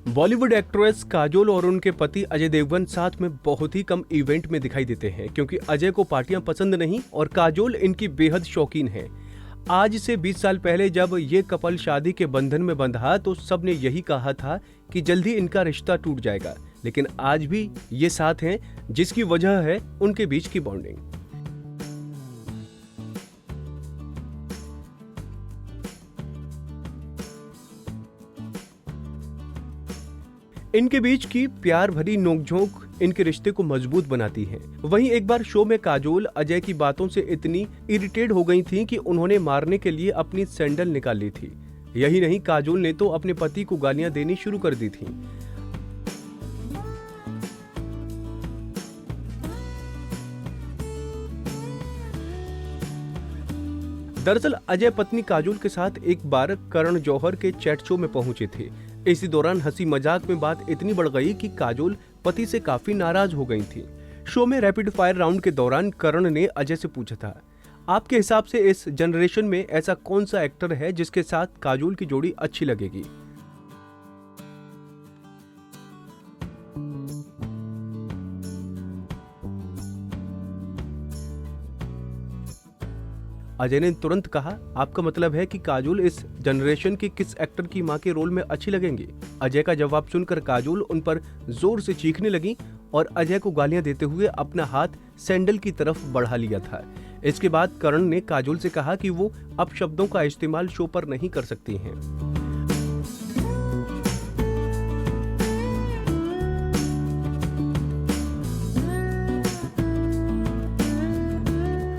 Bollywood actress Kajol और उनके पति अजय देवगन साथ में बहुत ही कम इवेंट में दिखाई देते हैं क्योंकि अजय को पार्टियां पसंद नहीं और काजोल इनकी बेहद शौकीन है। आज से 20 साल पहले जब ये कपल शादी के बंधन में बंधा तो सबने यही कहा था कि जल्दी इनका रिश्ता टूट जाएगा, लेकिन आज भी ये साथ हैं, जिसकी वजह है उनके बीच की बॉन्डिंग। इनके बीच की प्यार भरी नोकझोंक इनके रिश्ते को मजबूत बनाती है। वहीं एक बार शो में काजोल अजय की बातों से इतनी इरिटेट हो गई थीं कि उन्होंने मारने के लिए अपनी सैंडल निकाल ली थी। यही नहीं, काजोल ने तो अपने पति को गालियां देनी शुरू कर दी थीं। दरअसल अजय पत्नी काजोल के साथ एक बार करण जौहर के चैट शो में पहुंचे थे। इसी दौरान हंसी मजाक में बात इतनी बढ़ गई कि काजोल पति से काफी नाराज हो गई थी। शो में रैपिड फायर राउंड के दौरान करण ने अजय से पूछा था, आपके हिसाब से इस जनरेशन में ऐसा कौन सा एक्टर है जिसके साथ काजोल की जोड़ी अच्छी लगेगी। अजय ने तुरंत कहा, आपका मतलब है कि काजोल इस जनरेशन की किस एक्टर की मां के रोल में अच्छी लगेंगी। अजय का जवाब सुनकर काजोल उन पर जोर से चीखने लगी और अजय को गालियां देते हुए अपना हाथ सैंडल की तरफ बढ़ा लिया था। इसके बाद करण ने काजोल से कहा कि वो अपशब्दों का इस्तेमाल शो पर नहीं कर सकती हैं।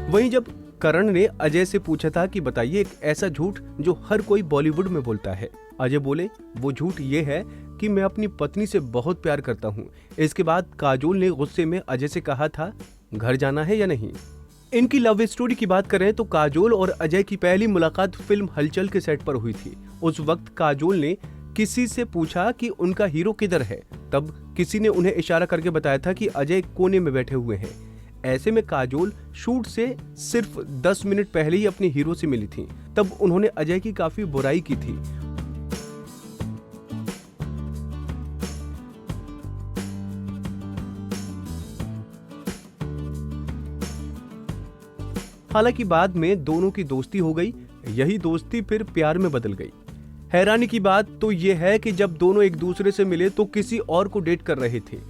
वहीं जब करण ने अजय से पूछा था कि बताइए एक ऐसा झूठ जो हर कोई बॉलीवुड में बोलता है, अजय बोले, वो झूठ ये है कि मैं अपनी पत्नी से बहुत प्यार करता हूँ। इसके बाद काजोल ने गुस्से में अजय से कहा था, घर जाना है या नहीं। इनकी लव स्टोरी की बात करें तो काजोल और अजय की पहली मुलाकात फिल्म हलचल के सेट पर हुई थी। उस वक्त काजोल ने किसी से पूछा कि उनका हीरो किधर है, तब किसी ने उन्हें इशारा करके बताया था कि अजय कोने में बैठे हुए हैं। ऐसे में काजोल शूट से सिर्फ 10 मिनट पहले ही अपने हीरो से मिली थी। तब उन्होंने अजय की काफी बुराई की थी। हालांकि बाद में दोनों की दोस्ती हो गई। यही दोस्ती फिर प्यार में बदल गई। हैरानी की बात तो यह है कि जब दोनों एक दूसरे से मिले तो किसी और को डेट कर रहे थे।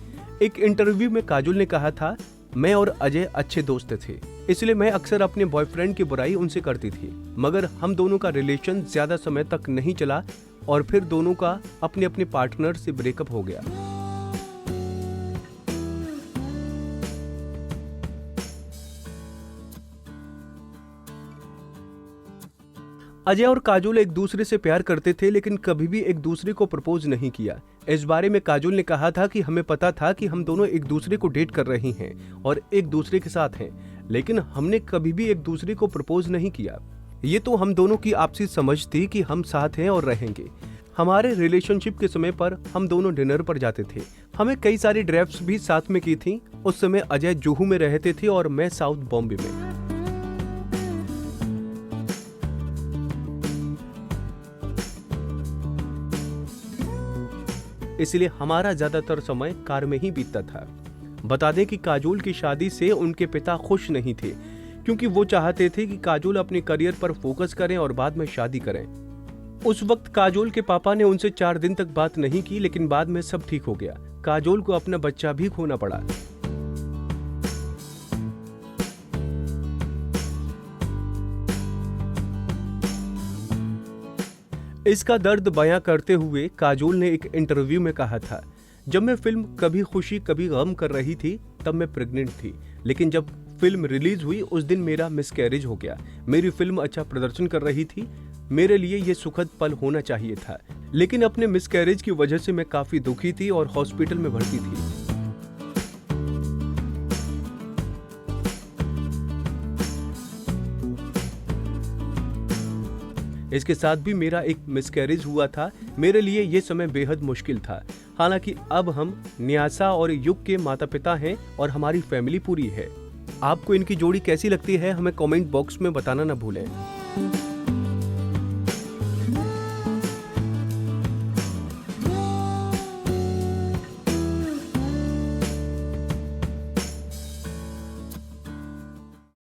एक इंटरव्यू में काजोल ने कहा था, मैं और अजय अच्छे दोस्त थे, इसलिए मैं अक्सर अपने बॉयफ्रेंड की बुराई उनसे करती थी, मगर हम दोनों का रिलेशन ज्यादा समय तक नहीं चला और फिर दोनों का अपने अपने पार्टनर से ब्रेकअप हो गया। अजय और काजोल एक दूसरे से प्यार करते थे लेकिन कभी भी एक दूसरे को प्रपोज नहीं किया। इस बारे में काजोल ने कहा था कि हमें पता था कि हम दोनों एक दूसरे को डेट कर रही हैं और एक दूसरे के साथ हैं, लेकिन हमने कभी भी एक दूसरे को प्रपोज नहीं किया। ये तो हम दोनों की आपसी समझ थी कि हम साथ हैं और रहेंगे। हमारे रिलेशनशिप के समय पर हम दोनों डिनर पर जाते थे। हमें कई सारी ड्राइव्स भी साथ में की थी। उस समय अजय जुहू में रहते थे और मैं साउथ बॉम्बे में। इसलिए हमारा ज्यादातर समय कार में ही बीतता था। बता दें कि काजोल की शादी से उनके पिता खुश नहीं थे क्योंकि वो चाहते थे कि काजोल अपने करियर पर फोकस करें और बाद में शादी करें। उस वक्त काजोल के पापा ने उनसे 4 दिन तक बात नहीं की, लेकिन बाद में सब ठीक हो गया। काजोल को अपना बच्चा भी खोना पड़ा। इसका दर्द बयां करते हुए काजोल ने एक इंटरव्यू में कहा था, जब मैं फिल्म कभी खुशी कभी गम कर रही थी तब मैं प्रेग्नेंट थी, लेकिन जब फिल्म रिलीज हुई उस दिन मेरा मिसकैरेज हो गया। मेरी फिल्म अच्छा प्रदर्शन कर रही थी, मेरे लिए ये सुखद पल होना चाहिए था, लेकिन अपने मिसकैरेज की वजह से मैं काफी दुखी थी और हॉस्पिटल में भर्ती थी। इसके साथ भी मेरा एक मिसकैरेज हुआ था। मेरे लिए ये समय बेहद मुश्किल था। हालांकि अब हम न्यासा और युग के माता पिता हैं और हमारी फैमिली पूरी है। आपको इनकी जोड़ी कैसी लगती है हमें कमेंट बॉक्स में बताना ना भूलें।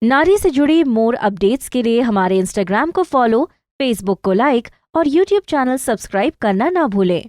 नारी से जुड़ी मोर अपडेट्स के लिए हमारे इंस्टाग्राम को फॉलो, फेसबुक को लाइक और यूट्यूब चैनल सब्सक्राइब करना ना भूलें।